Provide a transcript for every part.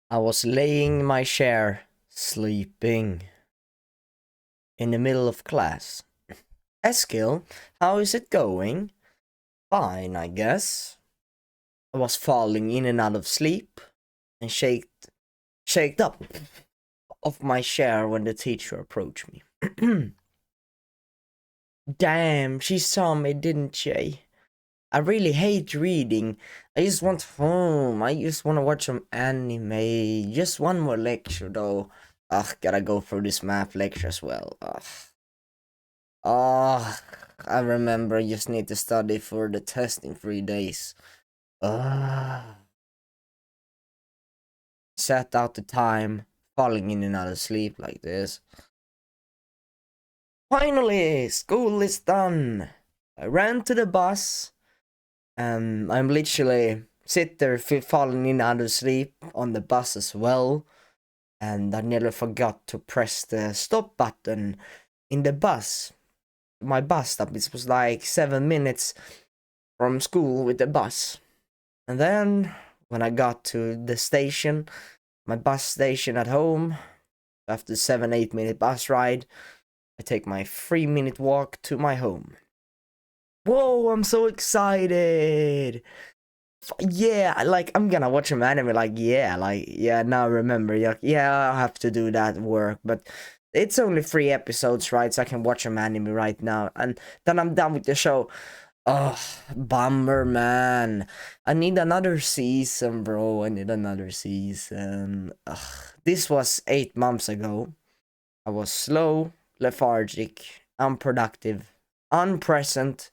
I was laying in my chair, sleeping, in the middle of class. Eskil, how is it going? Fine, I guess. I was falling in and out of sleep and shaked up off my chair when the teacher approached me. Damn, she saw me, didn't she? I really hate reading. I just want home. I just want to watch some anime. Just one more lecture though. Ugh, gotta go through this math lecture as well. Ugh. Oh, I remember I just need to study for the test in 3 days. Ugh. Set out the time, falling in and out of sleep like this. Finally, school is done. I ran to the bus. And I'm literally sit there falling in out of sleep on the bus as well. And I nearly forgot to press the stop button in the bus. My bus stop, it was like 7 minutes from school with the bus. And then when I got to the station, my bus station at home, after 7-8 minute bus ride, I take my 3-minute walk to my home. Whoa, I'm so excited! Yeah, like I'm gonna watch an anime. Now I remember. Yeah, I have to do that work, but it's only 3 episodes, right? So I can watch an anime right now, and then I'm done with the show. Oh, bummer, man. I need another season, bro. I need another season. Ugh. This was 8 months ago. I was slow, lethargic, unproductive, unpresent,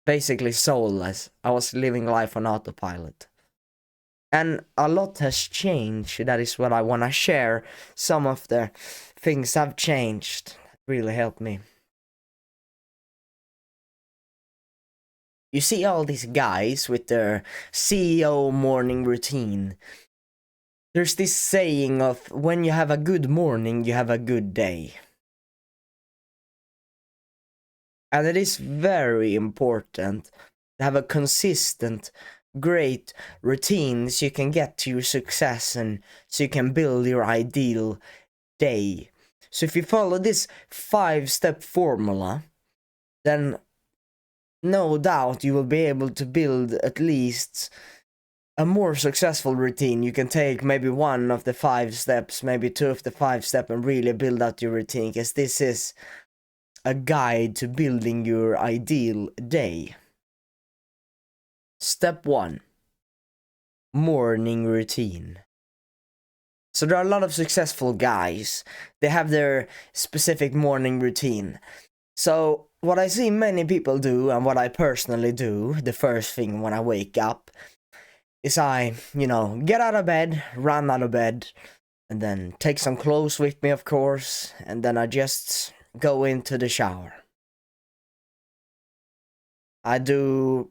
basically soulless. I was living life on autopilot. And a lot has changed. That is what I want to share. Some of the things have changed. Really helped me. You see all these guys with their CEO morning routine. There's this saying of when you have a good morning, you have a good day. And it is very important to have a consistent, great routine so you can get to your success and so you can build your ideal day. So if you follow this 5-step formula, then no doubt you will be able to build at least a more successful routine. You can take maybe one of the 5 steps, maybe 2 of the 5 steps, and really build out your routine, because this is a guide to building your ideal day. Step 1, morning routine. So there are a lot of successful guys. They have their specific morning routine. So what I see many people do, and what I personally do, the first thing when I wake up, is I, get out of bed, run out of bed, and then take some clothes with me, of course, and then I just go into the shower. I do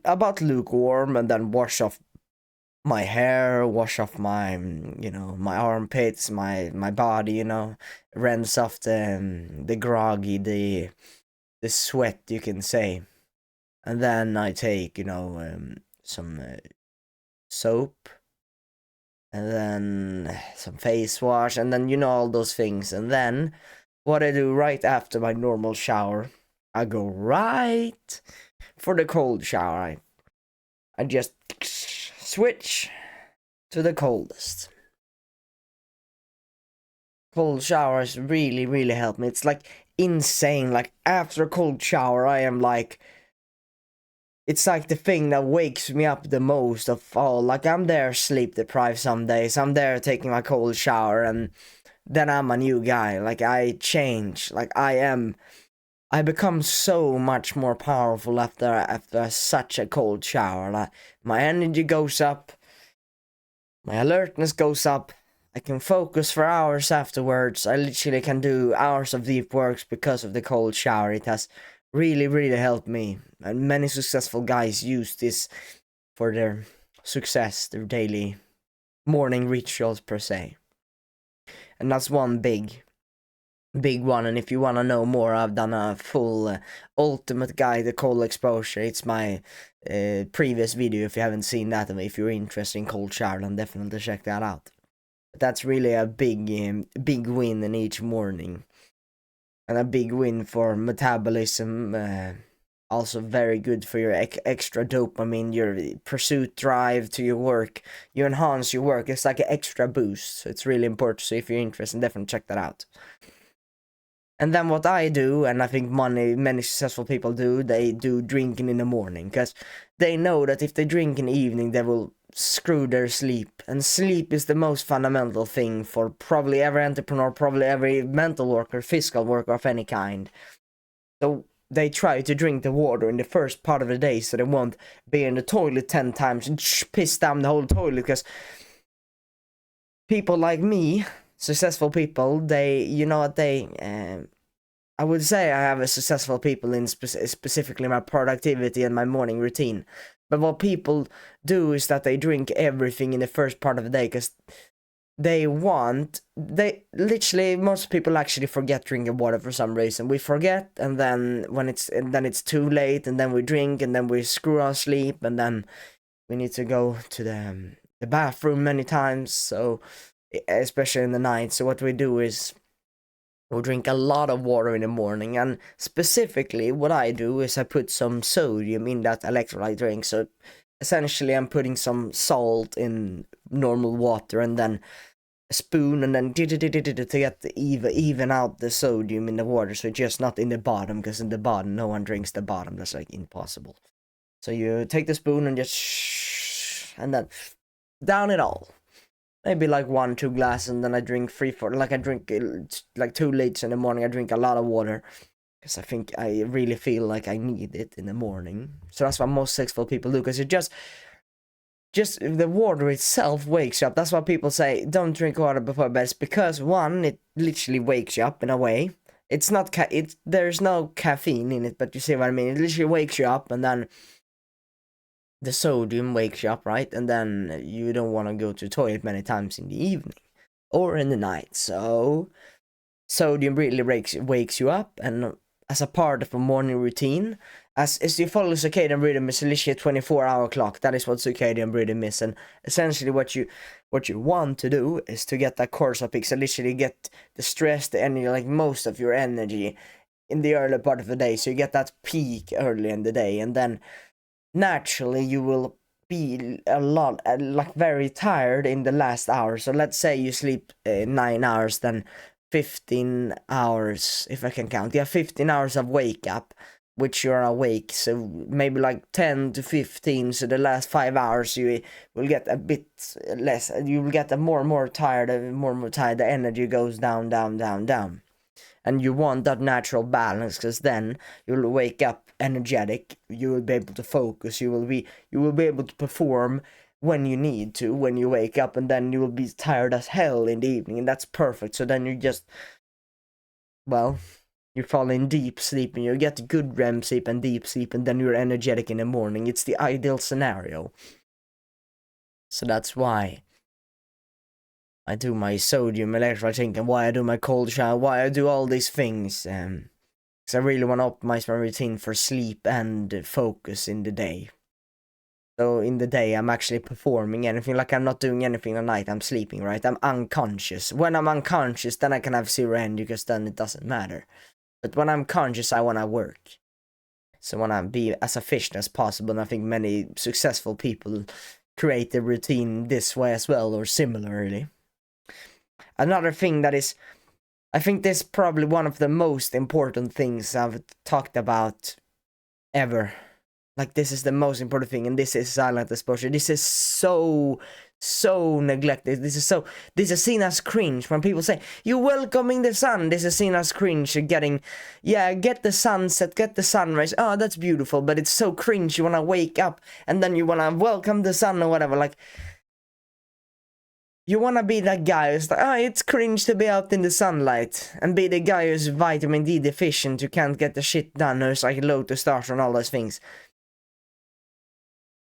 about lukewarm and then wash off my hair, wash off my, my armpits, my body, rinse off the groggy, the sweat, you can say. And then I take, some soap, and then some face wash, and then, all those things. And then what I do right after my normal shower, I go right for the cold shower. I just switch to the coldest. Cold showers really, really help me. It's like insane. Like after a cold shower, I am like, it's like the thing that wakes me up the most of all. Like I'm there sleep deprived some days. I'm there taking my cold shower, and then I'm a new guy. Like I change. Like I become so much more powerful after such a cold shower. Like my energy goes up, my alertness goes up. I can focus for hours afterwards. I literally can do hours of deep works because of the cold shower. It has really, really helped me. And many successful guys use this for their success, their daily morning rituals per se. And that's one big big one. And if you want to know more, I've done a full ultimate guide to cold exposure. It's my previous video. If you haven't seen that, and if you're interested in cold shower, then definitely check that out. But that's really a big win in each morning, and a big win for metabolism. Also very good for your extra dopamine, your pursuit drive to your work. You enhance your work. It's like an extra boost. So it's really important. So if you're interested, definitely check that out. And then what I do, and I think many successful people do, they do drinking in the morning, because they know that if they drink in the evening, they will screw their sleep. And sleep is the most fundamental thing for probably every entrepreneur, probably every mental worker, physical worker of any kind. So they try to drink the water in the first part of the day, so they won't be in the toilet 10 times and piss down the whole toilet. Because people like me, successful people, they, you know what, I would say I have a successful people in specifically my productivity and my morning routine. But what people do is that they drink everything in the first part of the day, because they literally, most people actually forget drinking water for some reason. We forget, and then it's too late, and then we drink, and then we screw our sleep, and then we need to go to the bathroom many times, so especially in the night. So what we do is we'll drink a lot of water in the morning, and specifically what I do is I put some sodium in that electrolyte drink. So essentially I'm putting some salt in normal water, and then a spoon, and then to get the even out the sodium in the water, so it's just not in the bottom, because in the bottom no one drinks the bottom. That's like impossible. So you take the spoon and just and then down it all. Maybe like 1-2 glasses, and then I drink 3-4. Like I drink like 2 liters in the morning. I drink a lot of water, because I think I really feel like I need it in the morning. So that's what most successful people do, because it just the water itself wakes you up. That's why people say don't drink water before bed. It's because, one, it literally wakes you up in a way. It's not there's no caffeine in it, but you see what I mean. It literally wakes you up, and then the sodium wakes you up, right? And then you don't want to go to the toilet many times in the evening or in the night. So sodium really wakes you up, and as a part of a morning routine, as you follow circadian rhythm, it's literally a 24-hour clock. That is what circadian rhythm is. And essentially what you want to do is to get that cortisol peak, so literally get the stress, the energy, like most of your energy in the early part of the day. So you get that peak early in the day, and then naturally you will be a lot like very tired in the last hour. So let's say you sleep 9 hours, then 15 hours, if I can count. Yeah, 15 hours of wake up, which you're awake. So maybe like 10 to 15. So the last 5 hours you will get a bit less. You will get more and more tired. The energy goes down. And you want that natural balance, because then you'll wake up energetic. You will be able to focus. You will be able to perform when you need to, when you wake up, and then you will be tired as hell in the evening, and that's perfect. So then you fall in deep sleep, and you get good REM sleep and deep sleep, and then you're energetic in the morning. It's the ideal scenario. So that's why I do my sodium electrolyte drink, and why I do my cold shower, why I do all these things, because I really want to optimize my routine for sleep and focus in the day. So in the day, I'm actually performing anything. Like, I'm not doing anything at night. I'm sleeping, right? I'm unconscious. When I'm unconscious, then I can have zero energy, because then it doesn't matter. But when I'm conscious, I want to work. So I want to be as efficient as possible. And I think many successful people create the routine this way as well, or similarly. Another thing that is, I think this is probably one of the most important things I've talked about ever. Like, this is the most important thing, and this is silent exposure. This is so neglected. This is seen as cringe when people say you're welcoming the sun. This is seen as cringe. You're get the sunset, get the sunrise. Oh, that's beautiful, but it's so cringe. You want to wake up and then you want to welcome the sun or whatever. Like, you want to be that guy who's like, it's cringe to be out in the sunlight, and be the guy who's vitamin D deficient, who can't get the shit done, who's like low testosterone and all those things.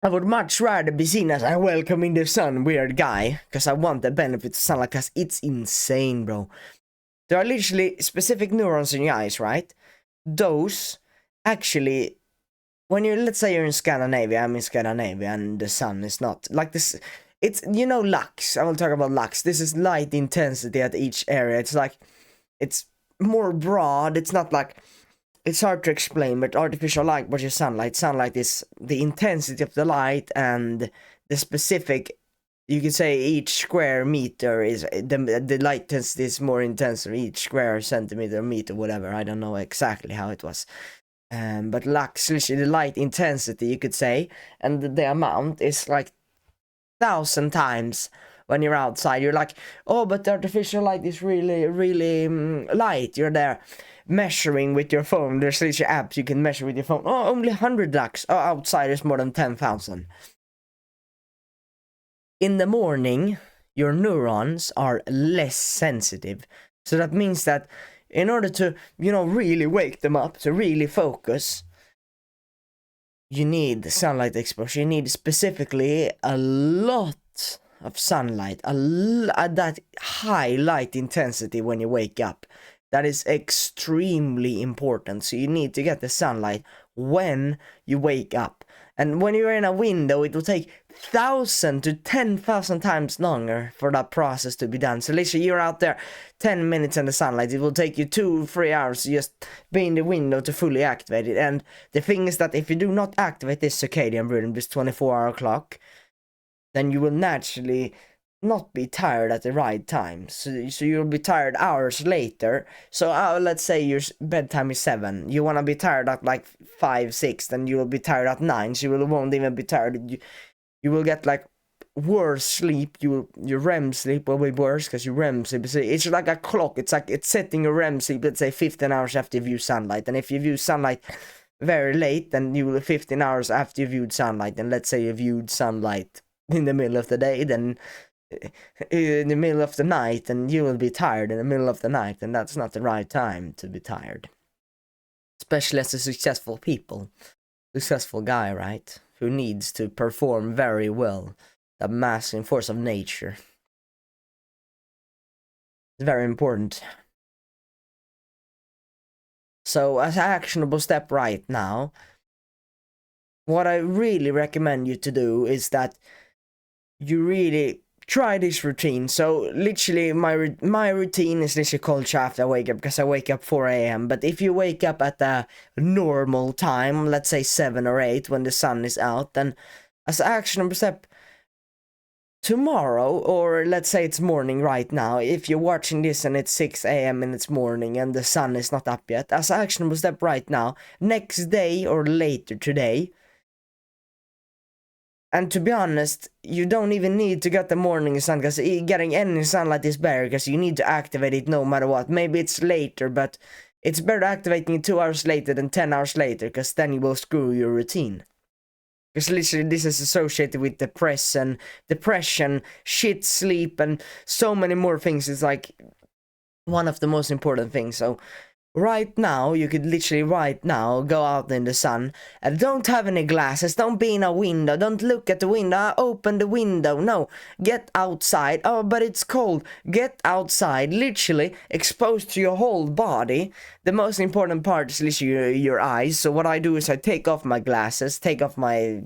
I would much rather be seen as a welcoming the sun weird guy, because I want the benefits of sunlight, because it's insane, bro. There are literally specific neurons in your eyes, right? Those actually, when you're, let's say you're in Scandinavia, I'm in Scandinavia, and the sun is not like this. It's, lux. I will talk about lux. This is light intensity at each area. It's like, it's more broad. It's not like, it's hard to explain, but artificial light versus sunlight. Sunlight is the intensity of the light, and the specific, you could say each square meter is, the light intensity is more intense, or each square centimeter, meter, whatever. I don't know exactly how it was. But lux, literally the light intensity, you could say, and the amount is like 1,000 times. When you're outside, you're like, oh, but the artificial light is really, really light. You're there measuring with your phone. There's literally apps you can measure with your phone. Oh, only 100 lux. Oh, outside is more than 10,000. In the morning, your neurons are less sensitive. So that means that in order to, really wake them up, to really focus, you need sunlight exposure. You need specifically a lot of sunlight, that high light intensity when you wake up. That is extremely important. So you need to get the sunlight when you wake up. And when you're in a window, it will take 1,000 to 10,000 times longer for that process to be done. So literally, you're out there 10 minutes in the sunlight. It will take you 2-3 hours to just be in the window to fully activate it. And the thing is that if you do not activate this circadian rhythm, this 24-hour clock, then you will naturally not be tired at the right time. So you'll be tired hours later. So let's say your bedtime is 7. You want to be tired at like 5, 6, then you will be tired at 9. So you won't even be tired. You will get like worse sleep. Your REM sleep will be worse because your REM sleep it's like a clock. It's like it's setting your REM sleep, let's say 15 hours after you view sunlight. And if you view sunlight very late, then you will 15 hours after you viewed sunlight. And let's say you viewed sunlight in the middle of the day, then in the middle of the night, and you will be tired in the middle of the night, and that's not the right time to be tired. Especially as a successful guy, right? Who needs to perform very well. The masculine force of nature. It's very important. So, as an actionable step right now, what I really recommend you to do is that you really try this routine. So literally my routine is literally called after I wake up, because I wake up 4 a.m. But if you wake up at a normal time, let's say 7 or 8 when the sun is out, then as an actionable step, tomorrow, or let's say it's morning right now, if you're watching this and it's 6 a.m. and it's morning and the sun is not up yet, as an actionable step right now, next day or later today. And to be honest, you don't even need to get the morning sun, because getting any sunlight is better, because you need to activate it no matter what. Maybe it's later, but it's better activating it 2 hours later than 10 hours later, because then you will screw your routine. Because literally this is associated with depression, shit sleep, and so many more things. It's like one of the most important things. So right now, you could literally right now go out in the sun and don't have any glasses, don't be in a window, don't look at the window, open the window, no, get outside. Oh, but it's cold. Get outside, literally exposed to your whole body. The most important part is literally your eyes. So what I do is I take off my glasses, take off my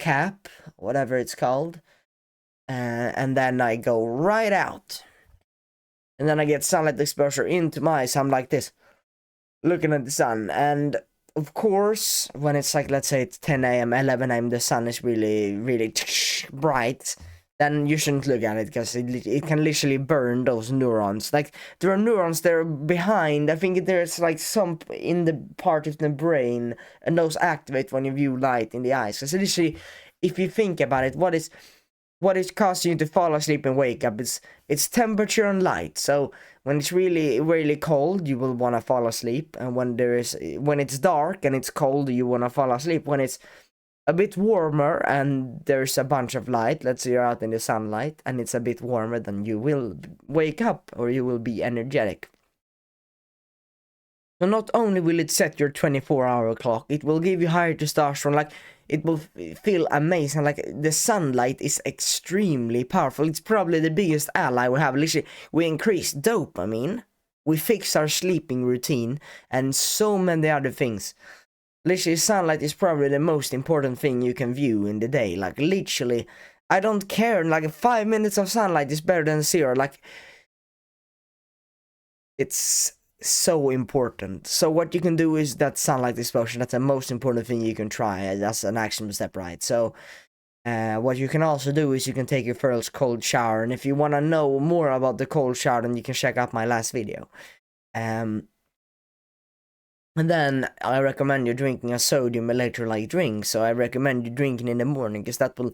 cap, whatever it's called, and then I go right out. And then I get sunlight exposure into my eyes. I'm like this, looking at the sun. And of course, when it's like, let's say it's 10 a.m., 11 a.m., the sun is really, really bright, then you shouldn't look at it, because it can literally burn those neurons. Like, there are neurons that are behind. I think there's like some in the part of the brain, and those activate when you view light in the eyes. So literally, if you think about it, what is causing you to fall asleep and wake up? It's temperature and light. So when it's really, really cold, you will want to fall asleep. And when it's dark and it's cold, you want to fall asleep. When it's a bit warmer and there's a bunch of light, let's say you're out in the sunlight and it's a bit warmer, then you will wake up, or you will be energetic. So not only will it set your 24-hour clock, it will give you higher testosterone. Like, it will feel amazing. Like, the sunlight is extremely powerful. It's probably the biggest ally we have. Literally, we increase dopamine, we fix our sleeping routine, and so many other things. Literally, sunlight is probably the most important thing you can view in the day. Like, literally, I don't care. Like, 5 minutes of sunlight is better than 0. Like, it's so important. So what you can do is that sunlight exposure. That's the most important thing you can try. That's an action step, right? So what you can also do is you can take your first cold shower, and if you want to know more about the cold shower, then you can check out my last video. And then I recommend you drinking a sodium electrolyte drink. So I recommend you drinking in the morning, because that will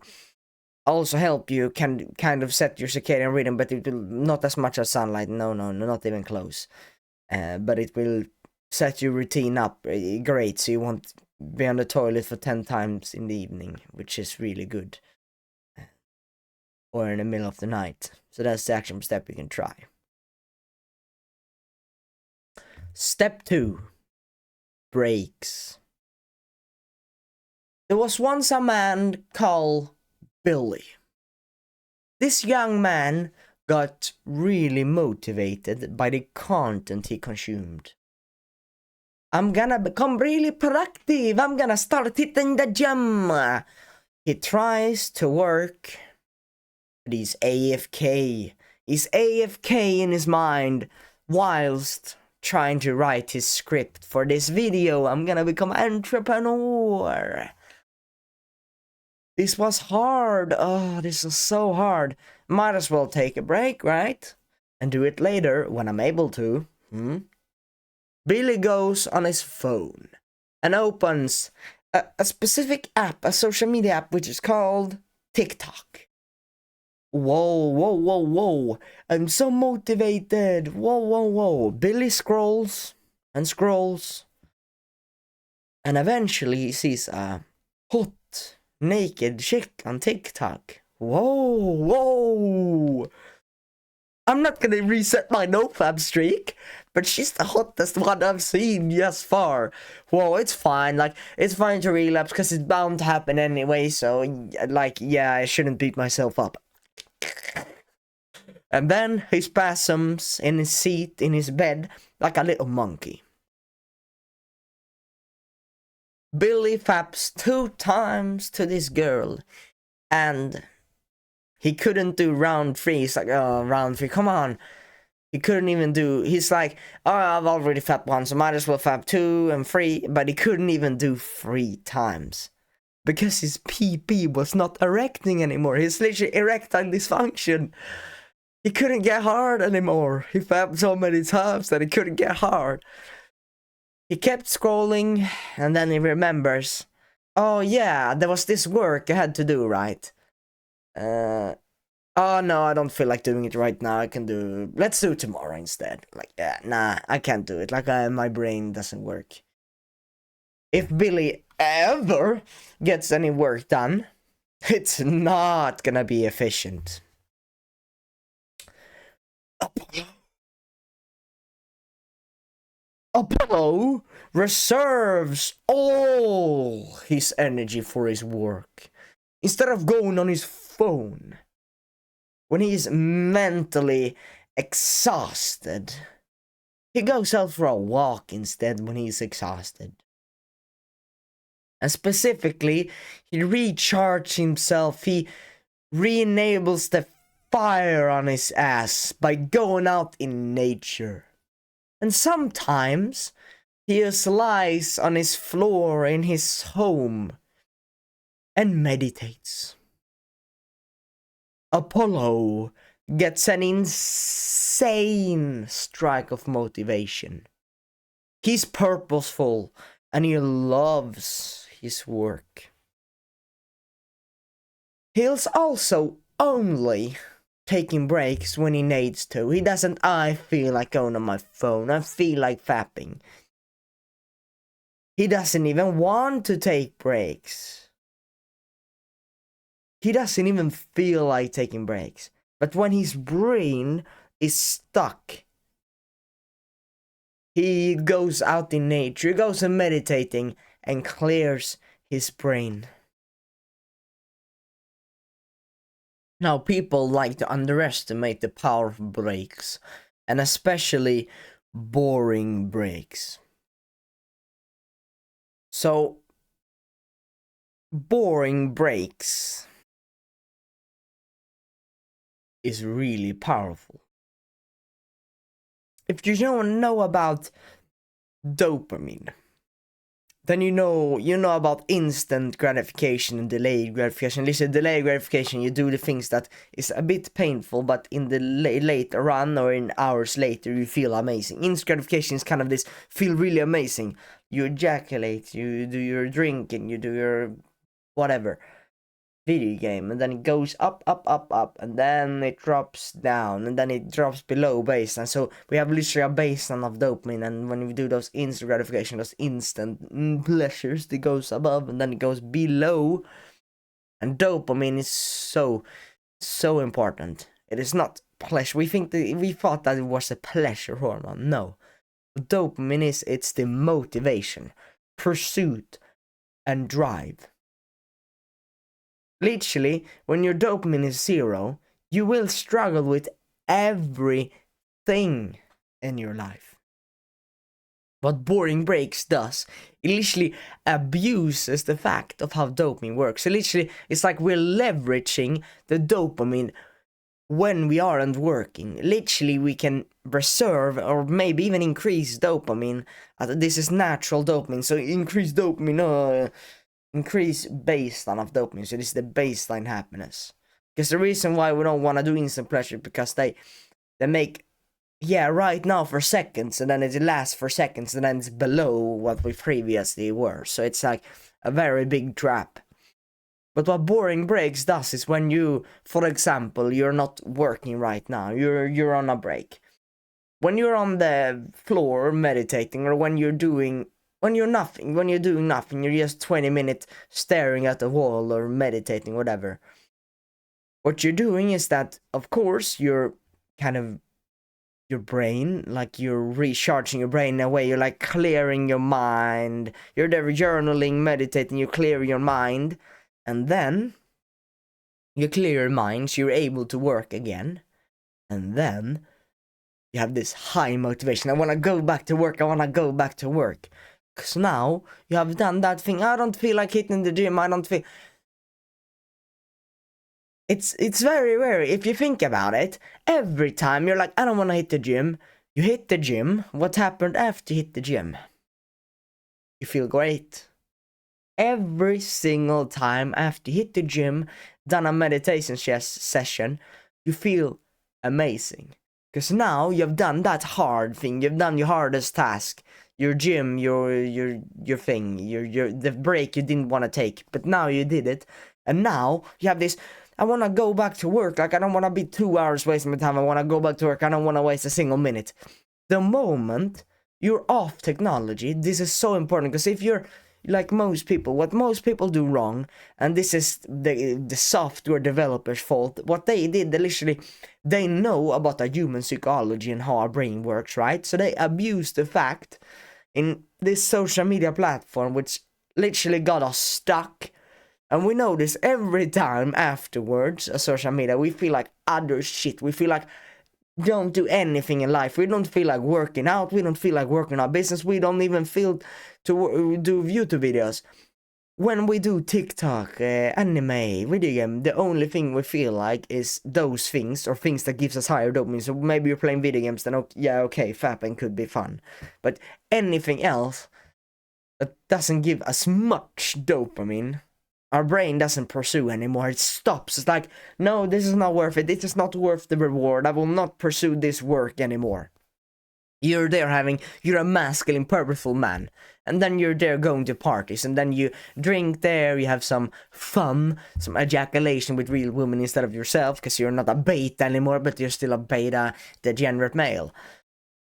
also help you kind of set your circadian rhythm, but it will not as much as sunlight. No, not even close. But it will set your routine up great, so you won't be on the toilet for 10 times in the evening, which is really good. Or in the middle of the night. So that's the action step you can try. Step 2. Breaks. There was once a man called Billy. This young man got really motivated by the content he consumed. I'm gonna become really productive. I'm gonna start hitting the gym. He tries to work, but he's AFK. He's AFK in his mind whilst trying to write his script for this video. I'm gonna become an entrepreneur. This was hard. Oh, this is so hard. Might as well take a break, right? And do it later when I'm able to. Billy goes on his phone and opens a specific app, a social media app, which is called TikTok. Whoa. I'm so motivated. Whoa. Billy scrolls and scrolls. And eventually he sees a hot, naked chick on TikTok. Whoa. I'm not gonna reset my nofab streak, but she's the hottest one I've seen thus far. Whoa, it's fine. Like, it's fine to relapse because it's bound to happen anyway. So, like, yeah, I shouldn't beat myself up. And then he spasms in his seat, in his bed, like a little monkey. Billy faps 2 times to this girl, and he couldn't do round 3. He's like, oh, round 3, come on. He couldn't even do, he's like, oh, I've already fapped once, so might as well fap 2 and 3, but he couldn't even do 3 times. Because his PP was not erecting anymore. He's literally erectile dysfunction. He couldn't get hard anymore. He fapped so many times that he couldn't get hard. He kept scrolling, and then he remembers, oh yeah, there was this work I had to do, right? Oh no, I don't feel like doing it right now. Let's do it tomorrow instead. Like, yeah, nah, I can't do it. Like, my brain doesn't work. If Billy ever gets any work done, it's not gonna be efficient. Apollo reserves all his energy for his work. Instead of going on his phone when he is mentally exhausted, he goes out for a walk instead when he's exhausted. And specifically, he recharges himself. He re-enables the fire on his ass by going out in nature. And sometimes he just lies on his floor in his home and meditates. Apollo gets an insane strike of motivation. He's purposeful and he loves his work. He's also only taking breaks when he needs to. He doesn't, I feel like going on my phone, I feel like fapping. He doesn't even want to take breaks. He doesn't even feel like taking breaks. But when his brain is stuck, he goes out in nature, he goes and meditating and clears his brain. Now, people like to underestimate the power of breaks, and especially boring breaks. So, boring breaks is really powerful. If you don't know about dopamine, then you know about instant gratification and delayed gratification. Listen, delayed gratification, you do the things that is a bit painful, but in the later run or in hours later, you feel amazing. Instant gratification is kind of this feel really amazing. You ejaculate, you do your drinking, you do your whatever video game, and then it goes up, and then it drops down, and then it drops below baseline. So we have literally a baseline of dopamine, and when we do those instant gratification, those instant pleasures, it goes above and then it goes below. And dopamine is so important. It is not pleasure. We thought that it was a pleasure hormone. No, dopamine it's the motivation, pursuit, and drive. Literally, when your dopamine is 0, you will struggle with everything in your life. What boring breaks does, it literally abuses the fact of how dopamine works. So literally, it's like we're leveraging the dopamine when we aren't working. Literally, we can reserve or maybe even increase dopamine. This is natural dopamine, so increase dopamine. Increase baseline of dopamine, so this is the baseline happiness. Because the reason why we don't want to do instant pleasure, because they make, right now for seconds, and then it lasts for seconds, and then it's below what we previously were. So it's like a very big trap. But what boring breaks does is when you, for example, you're not working right now, you're on a break. When you're on the floor meditating, or when you're doing nothing, you're just 20 minutes staring at the wall or meditating, whatever. What you're doing is that, of course, you're kind of your brain, like you're recharging your brain in a way, you're like clearing your mind, you're there journaling, meditating, you clear your mind, and then you clear your mind, so you're able to work again, and then you have this high motivation. I want to go back to work. Because now you have done that thing. I don't feel like hitting the gym. It's very rare. If you think about it, every time you're like, I don't want to hit the gym, you hit the gym. What happened after you hit the gym? You feel great. Every single time after you hit the gym, done a meditation session, you feel amazing. Because now you've done that hard thing. You've done your hardest task. Your gym, your thing, the break you didn't want to take, but now you did it, and now you have this. I want to go back to work. Like, I don't want to be 2 hours wasting my time. I want to go back to work. I don't want to waste a single minute. The moment you're off technology, this is so important, because if you're like most people, what most people do wrong, and this is the software developers' fault, what they did, they know about the human psychology and how our brain works, right? So they abuse the fact in this social media platform, which literally got us stuck. And we know this every time afterwards, social media, we feel like other shit. We feel like don't do anything in life. We don't feel like working out. We don't feel like working our business. We don't even feel to do YouTube videos. When we do TikTok, anime, video game, the only thing we feel like is those things, or things that gives us higher dopamine. So maybe you're playing video games, then okay, fapping could be fun. But anything else that doesn't give as much dopamine, our brain doesn't pursue anymore. It stops. It's like, no, this is not worth it. It is not worth the reward. I will not pursue this work anymore. You're a masculine, purposeful man. And then you're there going to parties, and then you drink there, you have some fun, some ejaculation with real women instead of yourself, because you're not a beta anymore, but you're still a beta degenerate male.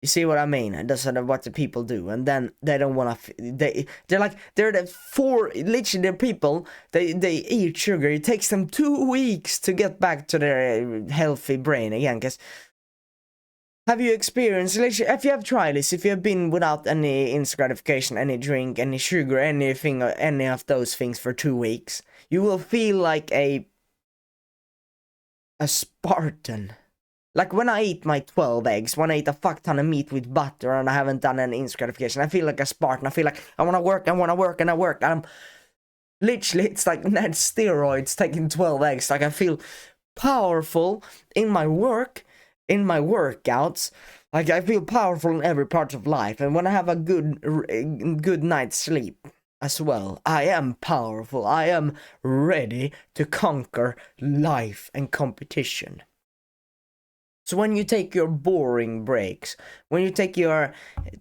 You see what I mean? That's what the people do, and then they don't want to. They're the people. They eat sugar. It takes them 2 weeks to get back to their healthy brain again, because. Have you experienced, if you have tried this, if you have been without any instant gratification, any drink, any sugar, anything, or any of those things for 2 weeks, you will feel like a Spartan. Like when I eat my 12 eggs, when I eat a fuck ton of meat with butter and I haven't done any instant gratification, I feel like a Spartan. I feel like I wanna work, and I work. I'm literally, it's like Ned steroids taking 12 eggs. Like I feel powerful in my work, in my workouts. Like I feel powerful in every part of life. And when I have a good night's sleep as well, I am powerful. I am ready to conquer life and competition. So when you take your boring breaks, when you take your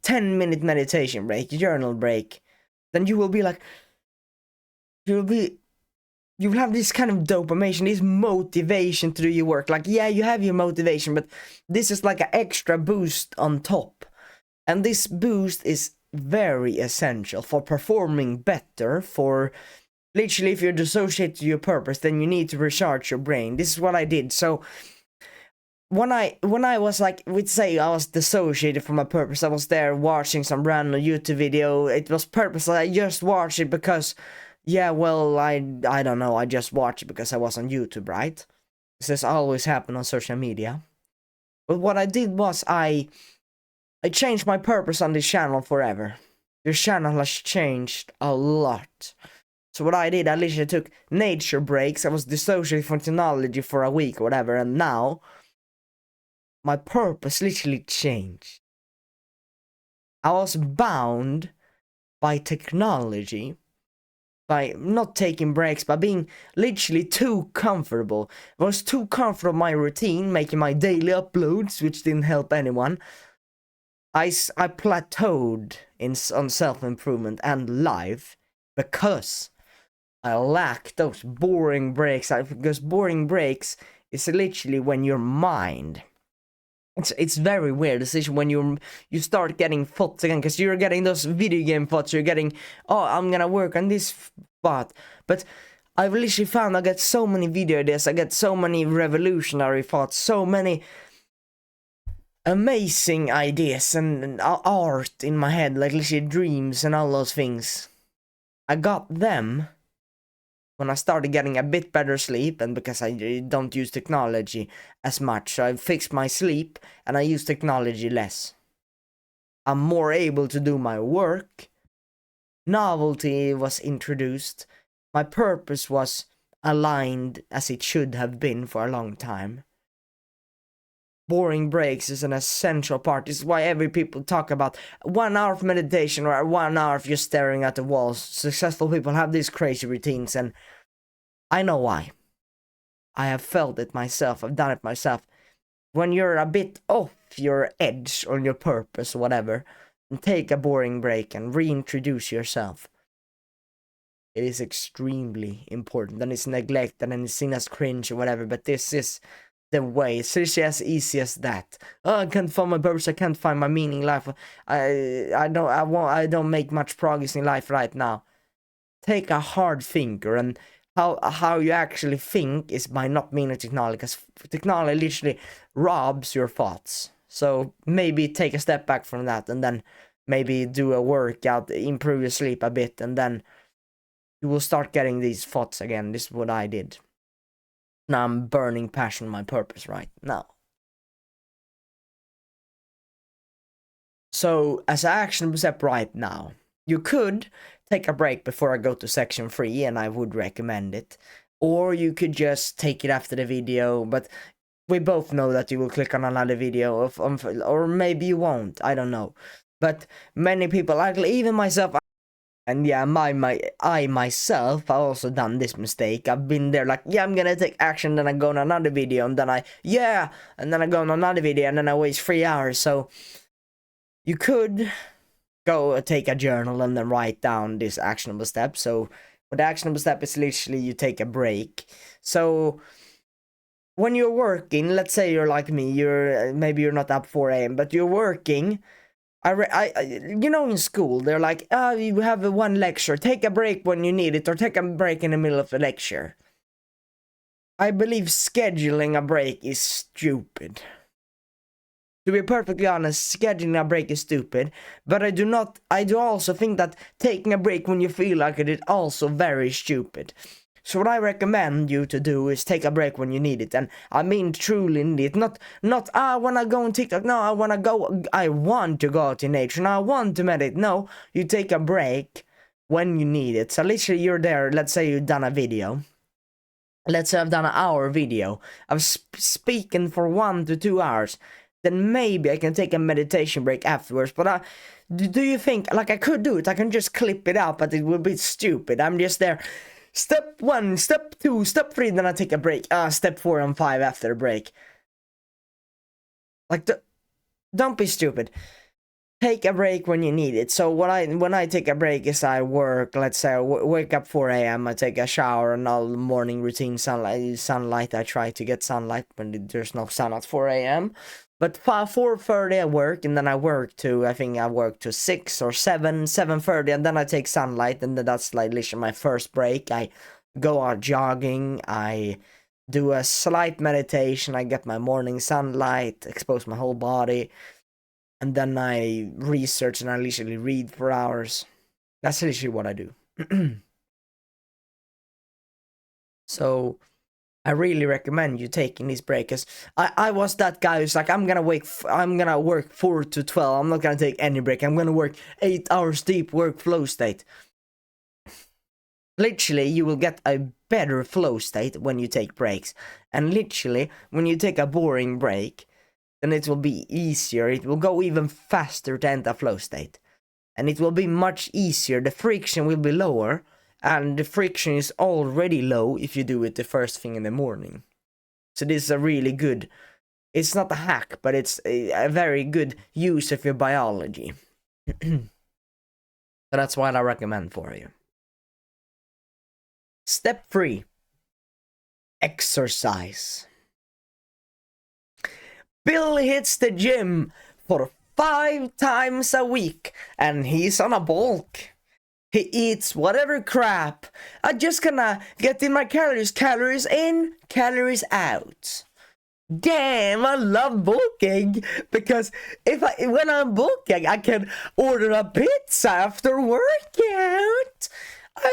10-minute meditation break, journal break, then you will be like, you will have this kind of dopamine, this motivation to do your work. Like, yeah, you have your motivation, but this is like an extra boost on top. And this boost is very essential for performing better, for literally if you're dissociated to your purpose, then you need to recharge your brain. This is what I did. So when I was like, we'd say I was dissociated from my purpose, I was there watching some random YouTube video. It was purposely, I just watched it because, yeah, well, I don't know, I just watched it because I was on YouTube, right? This always happen on social media. But what I did was I changed my purpose on this channel forever. This channel has changed a lot. So what I did, I literally took nature breaks. I was dissociated from technology for a week or whatever, and now my purpose literally changed. I was bound by technology, by not taking breaks, by being literally too comfortable. I was too comfortable with my routine, making my daily uploads, which didn't help anyone. I plateaued on self-improvement and life because I lacked those boring breaks. Because boring breaks is literally when your mind, it's very weird decision when you start getting thoughts again, because you're getting those video game thoughts. You're getting, oh, I'm gonna work on this spot, but I've literally found I get so many video ideas, I get so many revolutionary thoughts, so many amazing ideas and art in my head, like literally dreams and all those things. I got them when I started getting a bit better sleep, and because I don't use technology as much, so I fixed my sleep and I use technology less. I'm more able to do my work. Novelty was introduced. My purpose was aligned as it should have been for a long time. Boring breaks is an essential part. This is why every people talk about 1 hour of meditation or 1 hour of just staring at the walls. Successful people have these crazy routines, and I know why. I have felt it myself. I've done it myself. When you're a bit off your edge on your purpose or whatever, and take a boring break and reintroduce yourself. It is extremely important, and it's neglected and it's seen as cringe or whatever, but this is the way. It's literally as easy as that. Oh, I can't find my purpose, I can't find my meaning in life. I don't make much progress in life right now. Take a hard thinker, and how you actually think is by not meaning technology, because technology literally robs your thoughts. So maybe take a step back from that, and then maybe do a workout, improve your sleep a bit, and then you will start getting these thoughts again. This is what I did. Now I'm burning passion, my purpose right now. So as an action step right now, you could take a break before I go to section 3, and I would recommend it. Or you could just take it after the video, but we both know that you will click on another video, or maybe you won't, I don't know. But many people, like even myself, and yeah, I myself, I've also done this mistake. I've been there like, yeah, I'm gonna take action, then I go on another video, and then and then I go on another video, and then I waste 3 hours. So you could go take a journal and then write down this actionable step. So the actionable step is literally you take a break. So when you're working, let's say you're like me, maybe you're not up 4 a.m, but you're working. You know, in school, they're like, you have one lecture, take a break when you need it, or take a break in the middle of the lecture. I believe scheduling a break is stupid. To be perfectly honest, scheduling a break is stupid, but I do also think that taking a break when you feel like it is also very stupid. So what I recommend you to do is take a break when you need it, and I mean truly need it. Not I wanna go on TikTok. No, I want to go out in nature. No, I want to meditate. No, you take a break when you need it. So literally you're there. Let's say you've done a video. Let's say I've done an hour video. I'm speaking for 1 to 2 hours. Then maybe I can take a meditation break afterwards. But do you think, like, I could do it? I can just clip it out, but it would be stupid. I'm just there. Step 1, step 2, step 3, then I take a break. Step 4 and 5 after a break. Like, don't be stupid. Take a break when you need it. So when I take a break is I work, let's say I wake up 4 a.m, I take a shower and all morning routine sunlight. I try to get sunlight when there's no sun at 4 a.m. But 4:30 I work, and then I work to 6 or 7:30, and then I take sunlight, and then that's like literally my first break. I go out jogging, I do a slight meditation, I get my morning sunlight, expose my whole body, and then I research and I literally read for hours. That's literally what I do. So I really recommend you taking these breaks. I was that guy who's like, I'm gonna work 4 to 12. I'm not gonna take any break. I'm gonna work 8 hours deep work flow state. Literally, you will get a better flow state when you take breaks. And literally, when you take a boring break, then it will be easier. It will go even faster to enter flow state. And it will be much easier. The friction will be lower. And the friction is already low if you do it the first thing in the morning. So this is a really good, it's not a hack, but it's a very good use of your biology. So that's what I recommend for you. Step 3. Exercise. Bill hits the gym for 5 times a week, and he's on a bulk. He eats whatever crap. I just gonna get in my calories. Calories in, calories out. Damn, I love bulking, because when I'm bulking, I can order a pizza after workout. I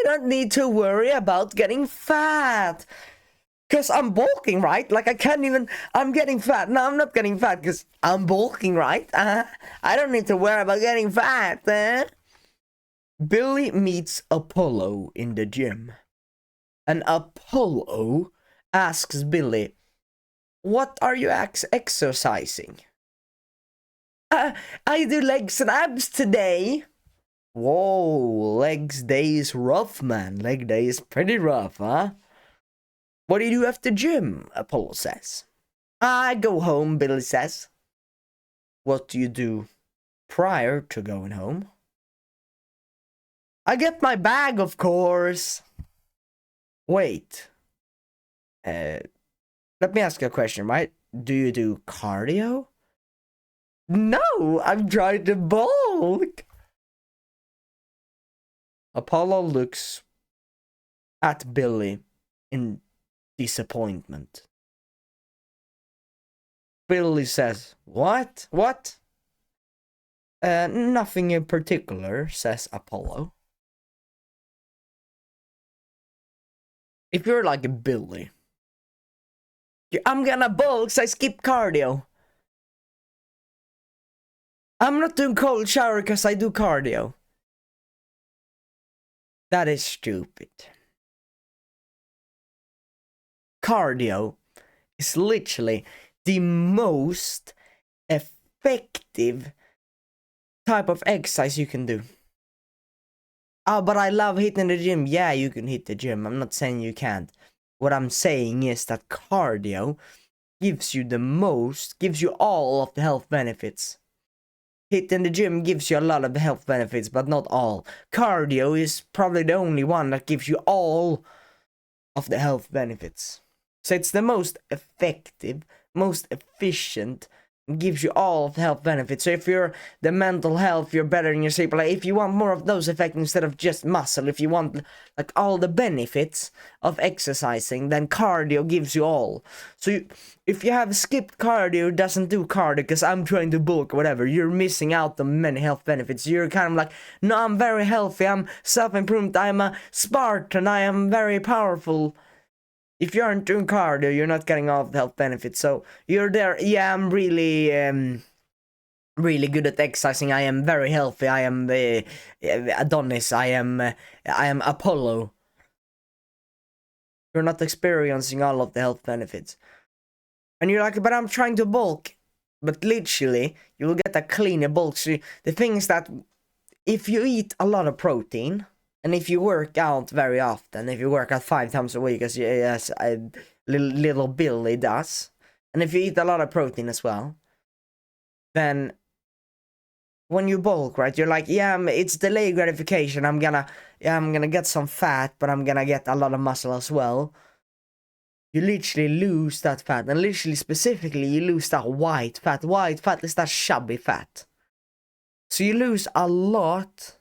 don't need to worry about getting fat. Because I'm bulking, right? Like, I'm getting fat. No, I'm not getting fat because I'm bulking, right? I don't need to worry about getting fat. Billy meets Apollo in the gym. And Apollo asks Billy, what are you exercising? I do legs and abs today. Whoa, legs day is rough, man. Leg day is pretty rough, huh? What do you do after gym? Apollo says. I go home, Billy says. What do you do prior to going home? I get my bag, of course. Wait. Let me ask you a question, right? Do you do cardio? No, I'm trying to bulk. Apollo looks at Billy in disappointment. Billy says, What? What? Nothing in particular, says Apollo. If you're like a Billy, I'm gonna bulk, so I skip cardio. I'm not doing cold shower because I do cardio. That is stupid. Cardio is literally the most effective type of exercise you can do. Oh, but I love hitting the gym. Yeah, you can hit the gym. I'm not saying you can't. What I'm saying is that cardio gives you all of the health benefits. Hitting the gym gives you a lot of the health benefits, but not all. Cardio is probably the only one that gives you all of the health benefits. So it's the most effective, most efficient It gives you all of the health benefits. So if you're the mental health, you're better in your sleep. Like if you want more of those effects instead of just muscle, if you want like all the benefits of exercising, then cardio gives you all. So if you have skipped cardio, doesn't do cardio because I'm trying to bulk or whatever, you're missing out on many health benefits. You're kind of like, no, I'm very healthy, I'm self-improved, I'm a Spartan, I am very powerful. If you aren't doing cardio, you're not getting all of the health benefits. So you're there. Yeah, I'm really, really good at exercising. I am very healthy. I am Adonis. I am Apollo. You're not experiencing all of the health benefits, and you're like, but I'm trying to bulk. But literally, you will get a cleaner bulk. So the thing is that if you eat a lot of protein, and if you work out very often, if you work out 5 times a week, as little Billy does, and if you eat a lot of protein as well, then when you bulk, right, you're like, yeah, it's delayed gratification. I'm gonna get some fat, but I'm gonna get a lot of muscle as well. You literally lose that fat, and literally specifically, you lose that white fat. White fat is that chubby fat. So you lose a lot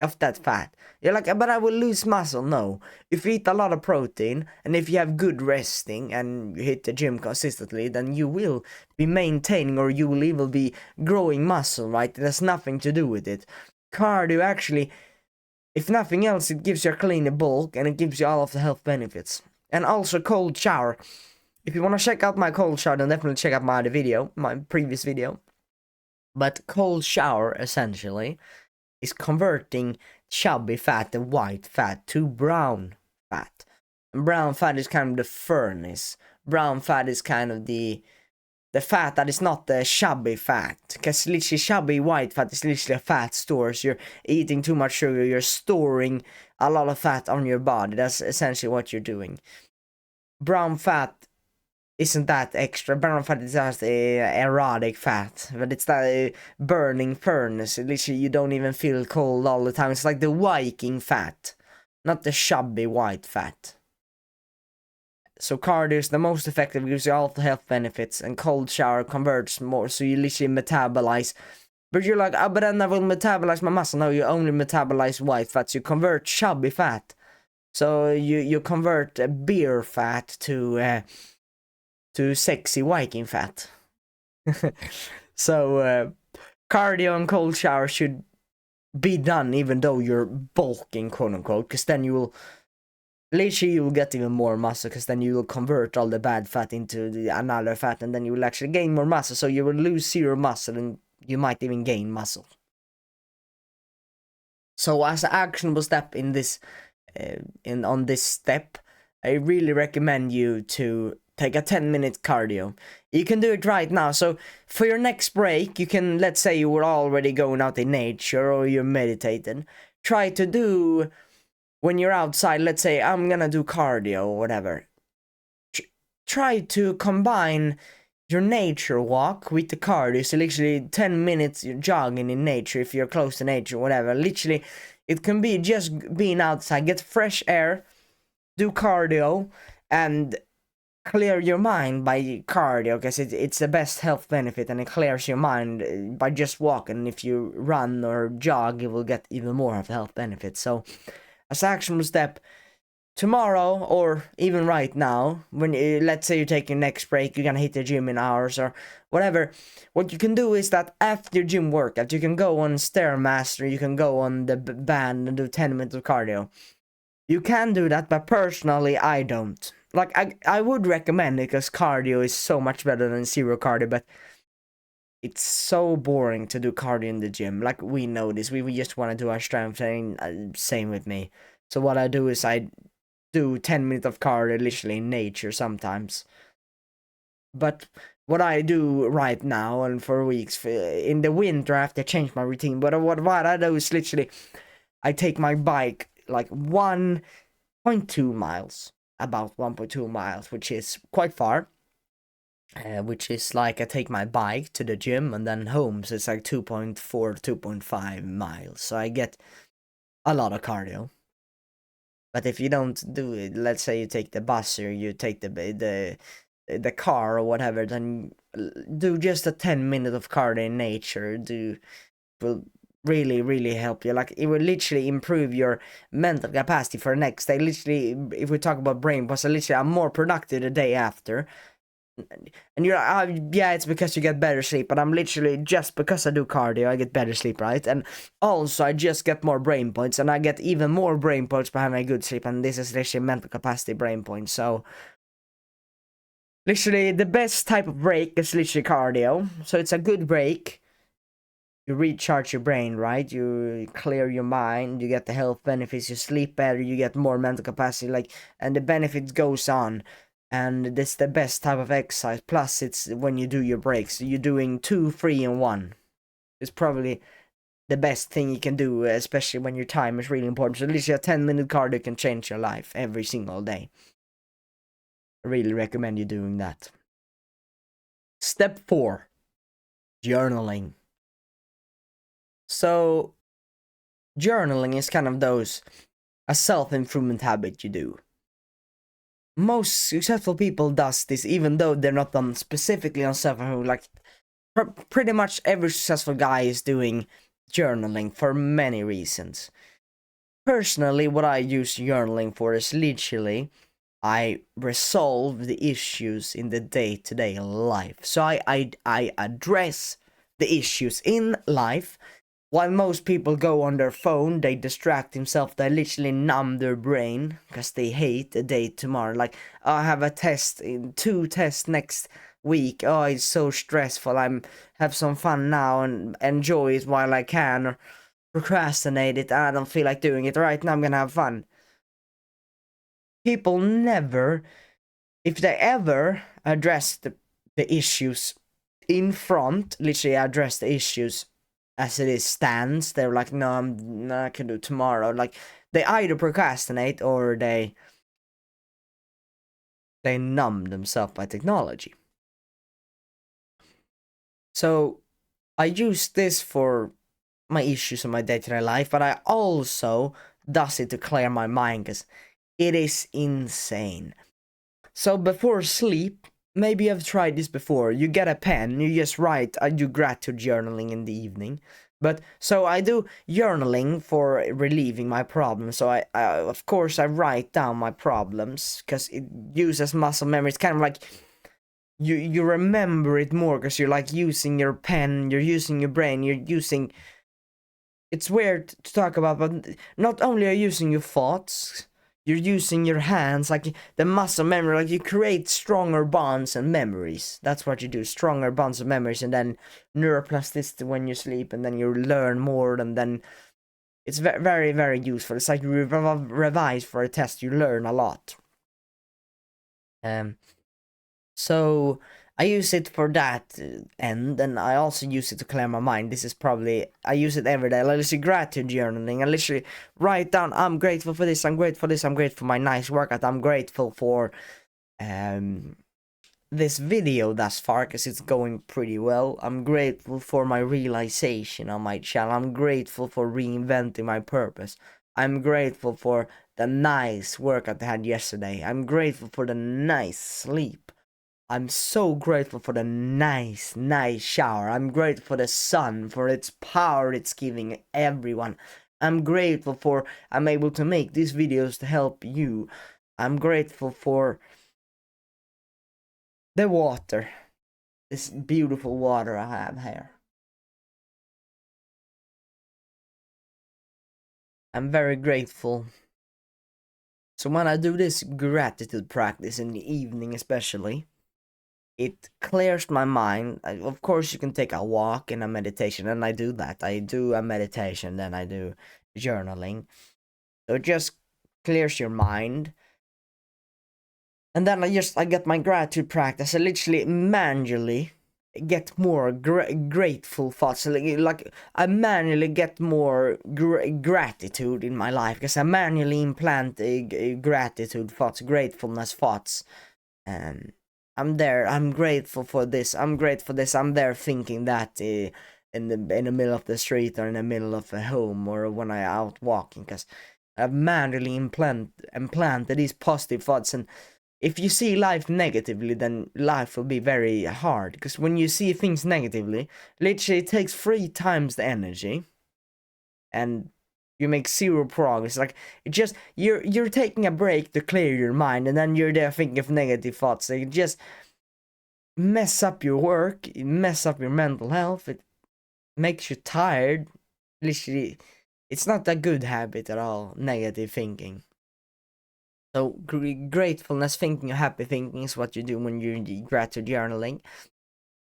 of that fat. You're like, but I will lose muscle. No. If you eat a lot of protein, and if you have good resting, and you hit the gym consistently, then you will be maintaining, or you will even be growing muscle, right? It has nothing to do with it. Cardio actually, if nothing else, it gives you a cleaner bulk, and it gives you all of the health benefits. And also cold shower. If you want to check out my cold shower, then definitely check out my other video, my previous video. But cold shower, essentially, is converting chubby fat, the white fat, to brown fat. And brown fat is kind of the furnace. Brown fat is kind of the fat that is not the chubby fat. Because literally chubby white fat is literally a fat store. So you're eating too much sugar, you're storing a lot of fat on your body. That's essentially what you're doing. Brown fat isn't that extra. Brown fat is just erotic fat, but it's that burning furnace. Literally, you don't even feel cold all the time. It's like the Viking fat, not the chubby white fat. So cardio is the most effective, gives you all the health benefits, and cold shower converts more, so you literally metabolize. But you're like, but then I will metabolize my muscle. No, you only metabolize white fats. You convert chubby fat. So you convert beer fat to sexy Viking fat. So cardio and cold shower should be done even though you're bulking, quote unquote, because then you will get even more muscle, because then you will convert all the bad fat into another fat, and then you will actually gain more muscle. So you will lose 0 muscle, and you might even gain muscle. So as an actionable step in this on this step, I really recommend you to take a 10-minute cardio. You can do it right now. So for your next break, you can, let's say you were already going out in nature or you're meditating, try to do, when you're outside, let's say I'm gonna do cardio or whatever, try to combine your nature walk with the cardio. So literally 10 minutes you're jogging in nature if you're close to nature or whatever. Literally, it can be just being outside, get fresh air, do cardio, and clear your mind by cardio, because it's the best health benefit, and it clears your mind by just walking. If you run or jog, you will get even more of the health benefits. So as an actionable step, tomorrow or even right now, when let's say you take your next break, you're gonna hit the gym in hours or whatever, what you can do is that after your gym workout, you can go on Stairmaster, you can go on the band and do 10 minutes of cardio. You can do that, but personally I don't. Like, I would recommend it, because cardio is so much better than zero cardio, but it's so boring to do cardio in the gym. Like, we know this, we just want to do our strength training, same with me. So what I do is I do 10 minutes of cardio literally in nature sometimes. But what I do right now and for weeks, in the winter I have to change my routine, but what I do is literally I take my bike like 1.2 miles, about 1.2 miles, which is quite far, which is like I take my bike to the gym and then home, so it's like 2.4, 2.5 miles, so I get a lot of cardio. But if you don't do it, let's say you take the bus or you take the the car or whatever, then do just a 10 minutes of cardio in nature. Will really help you. Like, it will literally improve your mental capacity for the next day. Literally, if we talk about brain pods, literally I'm more productive the day after. And you're like, yeah, it's because you get better sleep, but I'm literally, just because I do cardio, I get better sleep, right? And also I just get more brain points, and I get even more brain points by having a good sleep, and this is literally mental capacity brain points. So literally the best type of break is literally cardio. So it's a good break. You recharge your brain, right? You clear your mind, you get the health benefits, you sleep better, you get more mental capacity, like, and the benefits goes on. And this the best type of exercise. Plus, it's when you do your breaks, you're doing 2, 3, and 1. It's probably the best thing you can do, especially when your time is really important. So at least a 10-minute cardio can change your life every single day. I really recommend you doing that. Step 4, journaling. So journaling is kind of a self-improvement habit you do. Most successful people does this, even though they're not done specifically on self-improvement. Like, pretty much every successful guy is doing journaling for many reasons. Personally, what I use journaling for is literally I resolve the issues in the day-to-day life. So I address the issues in life. While most people go on their phone, they distract themselves, they literally numb their brain because they hate the day tomorrow. Like, oh, I have a test, 2 tests next week. Oh, it's so stressful. Have some fun now and enjoy it while I can, or procrastinate it. I don't feel like doing it right now. I'm gonna have fun. People never, if they ever address the issues in front, literally address the issues as it is stands, they're like, no, I can do tomorrow. Like, they either procrastinate or they numb themselves by technology. So I use this for my issues in my day-to-day life, but I also does it to clear my mind, because it is insane. So before sleep, maybe you've tried this before. You get a pen, you just write. I do gratitude journaling in the evening. But so I do journaling for relieving my problems. So I of course I write down my problems because it uses muscle memory. It's kind of like you remember it more because you're like using your pen, you're using your brain, you're using. It's weird to talk about, but not only are you using your thoughts, you're using your hands, like the muscle memory, like you create stronger bonds and memories. That's what you do, stronger bonds and memories, and then neuroplasticity when you sleep, and then you learn more, and then it's very, very useful. It's like you revise for a test, you learn a lot. So I use it for that end, and I also use it to clear my mind. This is probably, I use it every day. I literally gratitude journaling. I literally write down, I'm grateful for this, I'm grateful for this, I'm grateful for my nice workout, I'm grateful for this video thus far because it's going pretty well. I'm grateful for my realization on my channel. I'm grateful for reinventing my purpose. I'm grateful for the nice workout I had yesterday. I'm grateful for the nice sleep. I'm so grateful for the nice shower. I'm grateful for the sun, for its power it's giving everyone. I'm grateful for I'm able to make these videos to help you. I'm grateful for the water. This beautiful water I have here. I'm very grateful. So when I do this gratitude practice in the evening especially, it clears my mind. Of course, you can take a walk and a meditation, and I do that. I do a meditation, then I do journaling. So it just clears your mind. And then I get my gratitude practice. I literally manually get more grateful thoughts. Like I manually get more gratitude in my life because I manually implant gratitude thoughts, gratefulness thoughts, and I'm there. I'm grateful for this. I'm grateful for this. I'm there thinking that in the middle of the street or in the middle of a home or when I out walking, because I've manually implanted these positive thoughts, and if you see life negatively, then life will be very hard. Because when you see things negatively, literally it takes 3 times the energy, and you make 0 progress. Like, it just, you're taking a break to clear your mind, and then you're there thinking of negative thoughts. They just mess up your work, it mess up your mental health, it makes you tired. Literally, it's not a good habit at all, negative thinking. So gratefulness thinking or happy thinking is what you do when you're gratitude journaling.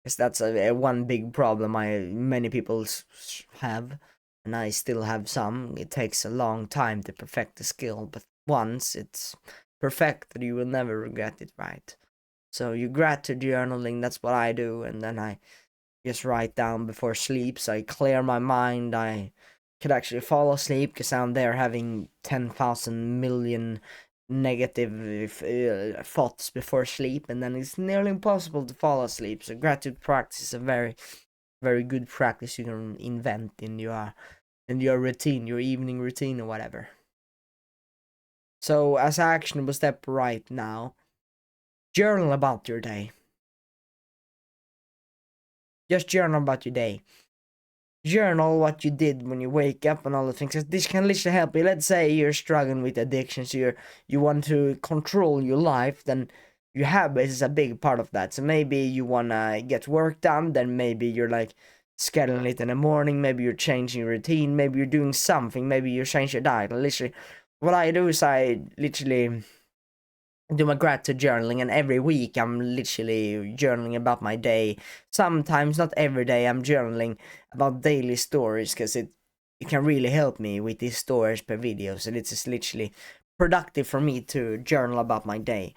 Because that's a one big problem many people have, and I still have some. It takes a long time to perfect the skill, but once it's perfected, you will never regret it, right? So you gratitude journaling, that's what I do, and then I just write down before sleep, so I clear my mind. I could actually fall asleep because I'm there having 10,000 million negative thoughts before sleep, and then it's nearly impossible to fall asleep. So gratitude practice is a very, very good practice you can invent in your routine, your evening routine or whatever. So as an actionable step right now, journal about your day. Just journal about your day. Journal what you did when you wake up and all the things. This can literally help you. Let's say you're struggling with addictions, you want to control your life, then your habits is a big part of that. So maybe you wanna get work done, then maybe you're like scheduling it in the morning, maybe you're changing your routine, maybe you're doing something, maybe you change your diet. Literally, what I do is I literally do my gratitude journaling, and every week I'm literally journaling about my day. Sometimes, not every day, I'm journaling about daily stories, because it can really help me with these stories per video, so it's just literally productive for me to journal about my day.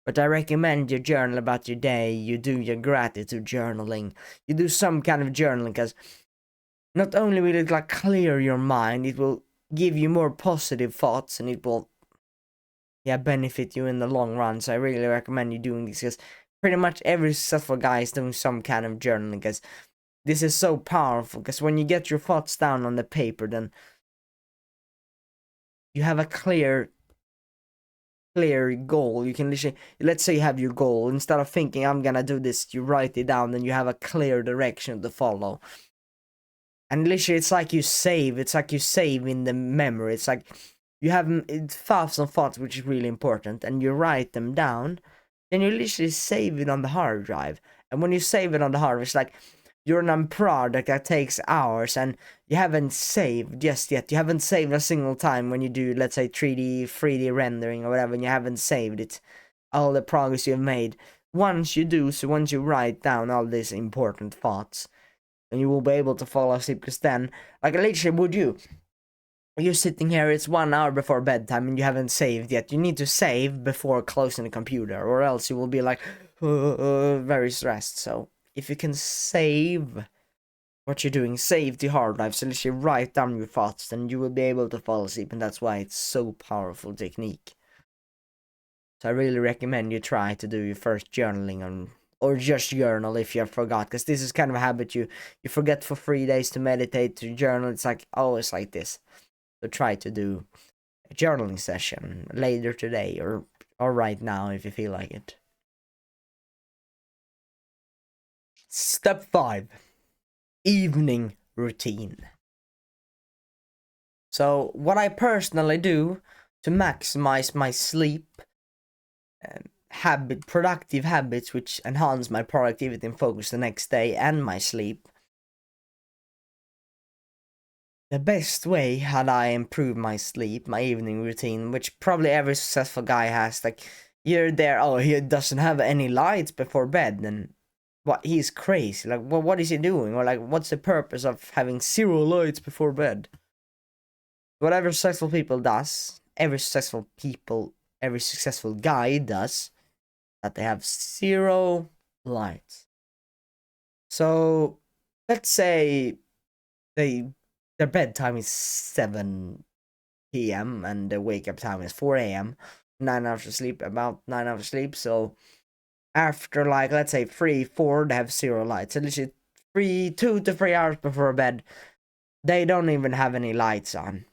But I recommend you journal about your day, you do your gratitude journaling, you do some kind of journaling, because not only will it like clear your mind, it will give you more positive thoughts, and it will benefit you in the long run. So I really recommend you doing this, because pretty much every successful guy is doing some kind of journaling, because this is so powerful. Because when you get your thoughts down on the paper, then you have a clear goal. You can literally, let's say you have your goal, instead of thinking I'm gonna do this, you write it down, then you have a clear direction to follow. And literally, it's like you save in the memory. It's like you have thoughts and thoughts, which is really important, and you write them down, then you literally save it on the hard drive. And when you save it on the hard drive, it's like you're on a project that takes hours, and you haven't saved just yet. You haven't saved a single time when you do, let's say, 3D rendering or whatever, and you haven't saved it, all the progress you've made. Once you do, so once you write down all these important thoughts, and you will be able to fall asleep, because then, like, literally, you're sitting here, it's 1 hour before bedtime, and you haven't saved yet. You need to save before closing the computer, or else you will be like very stressed. So if you can save what you're doing, save the hard drive, so literally write down your thoughts, then you will be able to fall asleep, and that's why it's so powerful technique. So I really recommend you try to do your first journaling on, or just journal if you forgot, because this is kind of a habit you forget for 3 days to meditate, to journal. It's like always like this. So try to do a journaling session later today, or right now if you feel like it. Step 5, evening routine. So what I personally do to maximize my sleep, productive habits which enhance my productivity and focus the next day, and my sleep. The best way how I improve my sleep, my evening routine, which probably every successful guy has, like, you're there, oh, he doesn't have any lights before bed, then what, he's crazy. Like, well, what is he doing? Or like, what's the purpose of having 0 lights before bed? Whatever successful people does, every successful guy does, that they have 0 lights. So let's say their bedtime is 7 p.m. and their wake up time is 4 a.m. 9 hours of sleep, about 9 hours of sleep. So after, like, let's say 3-4, they have 0 lights. So literally 2 to 3 hours before bed, they don't even have any lights on.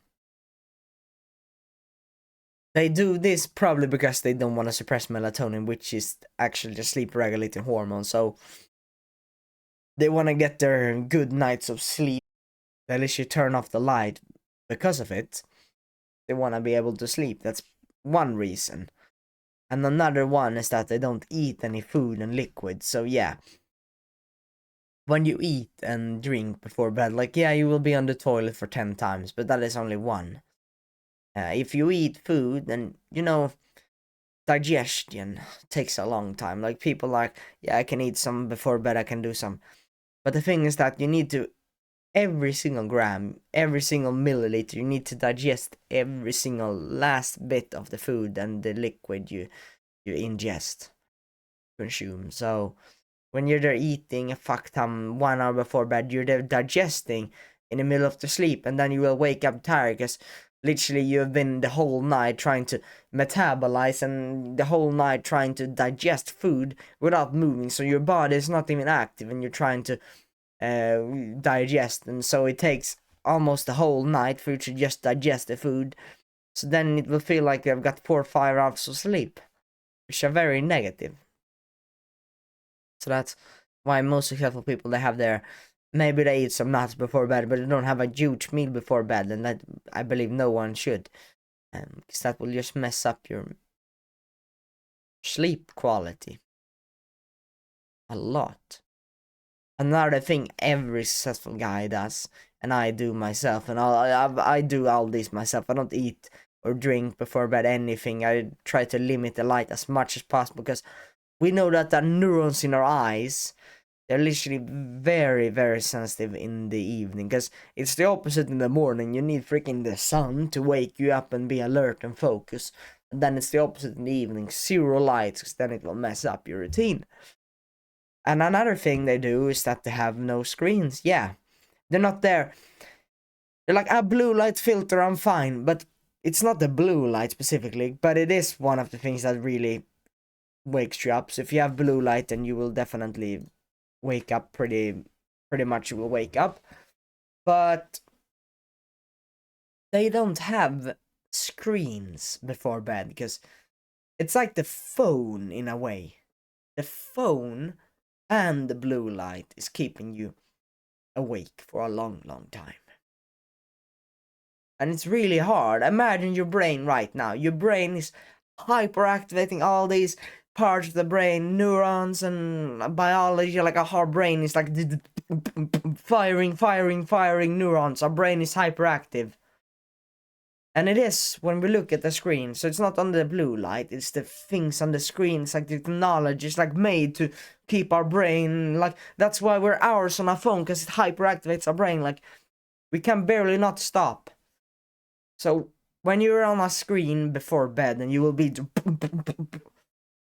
They do this probably because they don't want to suppress melatonin, which is actually the sleep regulating hormone. So they want to get their good nights of sleep. At least you turn off the light because of it. They want to be able to sleep. That's one reason. And another one is that they don't eat any food and liquid. So yeah, when you eat and drink before bed, like, yeah, you will be on the toilet for 10 times, but that is only one. If you eat food, then, digestion takes a long time. Like, people like, yeah, I can eat some before bed, I can do some. But the thing is that you need to, every single gram, every single milliliter, you need to digest every single last bit of the food and the liquid you ingest, consume. So when you're there eating a fuck ton 1 hour before bed, you're there digesting in the middle of the sleep, and then you will wake up tired because literally you have been the whole night trying to metabolize and the whole night trying to digest food without moving. So your body is not even active, and you're trying to digest, and so it takes almost the whole night for you to just digest the food. So then it will feel like you've got 4 or 5 hours of sleep, which are very negative. So that's why most successful people, they have their, maybe they eat some nuts before bed, but they don't have a huge meal before bed, and that I believe no one should, because that will just mess up your sleep quality a lot. Another thing every successful guy does, and I do myself, and I do all this myself. I don't eat or drink before bed anything. I try to limit the light as much as possible, because we know that the neurons in our eyes, they're literally very, very sensitive in the evening, because it's the opposite in the morning. You need freaking the sun to wake you up and be alert and focus. And then it's the opposite in the evening, zero lights, because then it will mess up your routine. And another thing they do is that they have no screens. Yeah, they're not there. They're like, a blue light filter, I'm fine. But it's not the blue light specifically, but it is one of the things that really wakes you up. So if you have blue light, then you will definitely wake up pretty much. You will wake up. But they don't have screens before bed, because it's like the phone in a way. The phone and the blue light is keeping you awake for a long, long time. And it's really hard. Imagine your brain right now. Your brain is hyperactivating all these parts of the brain, neurons and biology. Like, our brain is like firing neurons. Our brain is hyperactive. And it is when we look at the screen. So it's not on the blue light, it's the things on the screen. It's like the technology is like made to keep our brain, like, that's why we're hours on our phone, because it hyperactivates our brain. Like, we can barely not stop. So when you're on a screen before bed, and you will be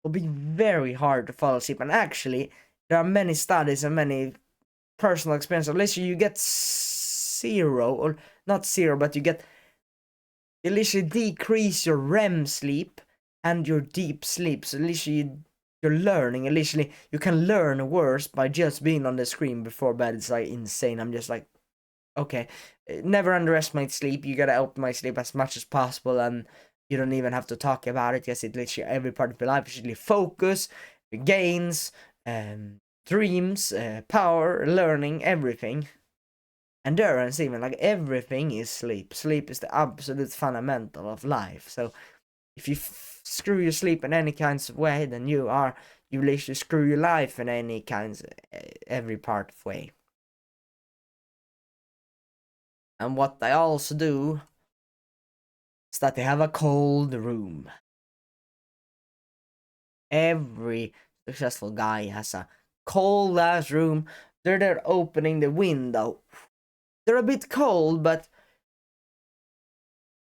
will be very hard to fall asleep. And actually, there are many studies and many personal experiences. At least you get zero, or not zero, but you literally decrease your REM sleep and your deep sleep. So literally you're learning, and literally you can learn worse by just being on the screen before bed. It's like insane. I'm just like, okay, never underestimate sleep. You gotta optimize sleep as much as possible, and you don't even have to talk about it, because it literally every part of your life. Usually focus, gains, dreams, power, learning, everything. Endurance, even, like, everything is sleep. Sleep is the absolute fundamental of life. So if you screw your sleep in any kinds of way, then you literally screw your life in any kinds, every part of way. And what they also do is that they have a cold room. Every successful guy has a cold ass room. They're there opening the window. They're a bit cold, but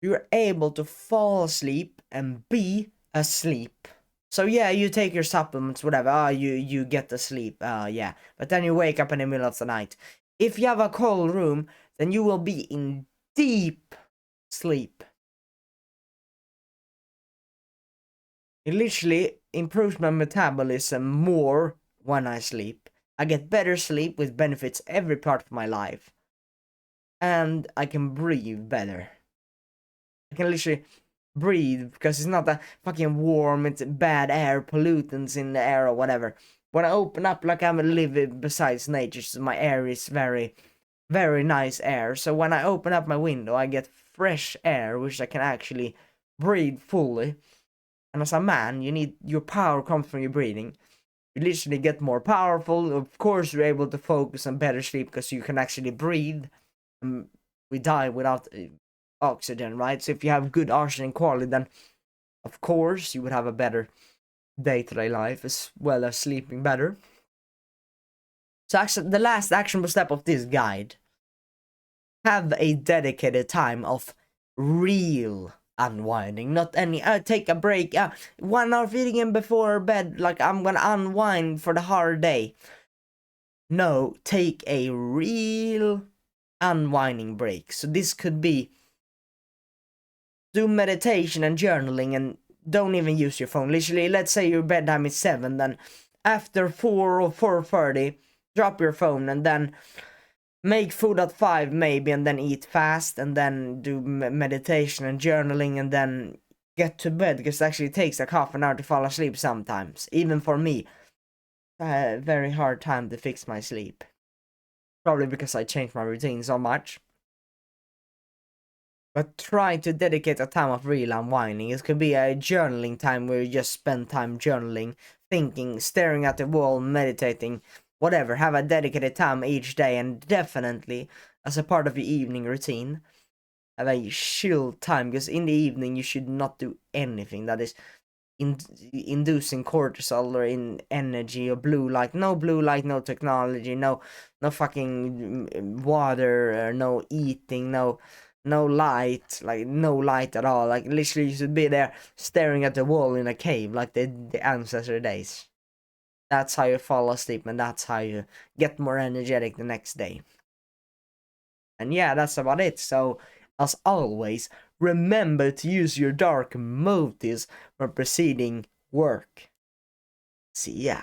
you're able to fall asleep and be asleep. So yeah, you take your supplements, whatever. You get to sleep. Yeah, but then you wake up in the middle of the night. If you have a cold room, then you will be in deep sleep. It literally improves my metabolism more when I sleep. I get better sleep, which benefits every part of my life. And I can breathe better. I can literally, breathe because it's not that fucking warm, it's bad air, pollutants in the air or whatever. When I open up, like I'm living besides nature, so my air is very, very nice air. So when I open up my window, I get fresh air, which I can actually breathe fully. And as a man, you need your power comes from your breathing. You literally get more powerful. Of course, you're able to focus on better sleep because you can actually breathe. We die without oxygen, right? So if you have good oxygen quality, then of course you would have a better day-to-day life as well as sleeping better. So actually, the last actionable step of this guide: have a dedicated time of real unwinding, not any take a break, 1 hour video before bed, like I'm gonna unwind for the hard day. No, take a real unwinding break. So this could be do meditation and journaling, and don't even use your phone. Literally, let's say your bedtime is 7, then after 4 or 4:30, drop your phone and then make food at 5 maybe, and then eat fast, and then do meditation and journaling, and then get to bed, because it actually takes like half an hour to fall asleep sometimes. Even for me, a very hard time to fix my sleep. Probably because I changed my routine so much. But try to dedicate a time of real unwinding. It could be a journaling time where you just spend time journaling, thinking, staring at the wall, meditating, whatever. Have a dedicated time each day, and definitely, as a part of your evening routine, have a chill time, because in the evening you should not do anything that is inducing cortisol or in energy or blue light. No blue light, no technology, no fucking water, no eating, no light, like no light at all. Like literally you should be there staring at the wall in a cave like the ancestor days. That's how you fall asleep, and that's how you get more energetic the next day. And yeah, that's about it. So as always, remember to use your dark motives when proceeding work. See ya.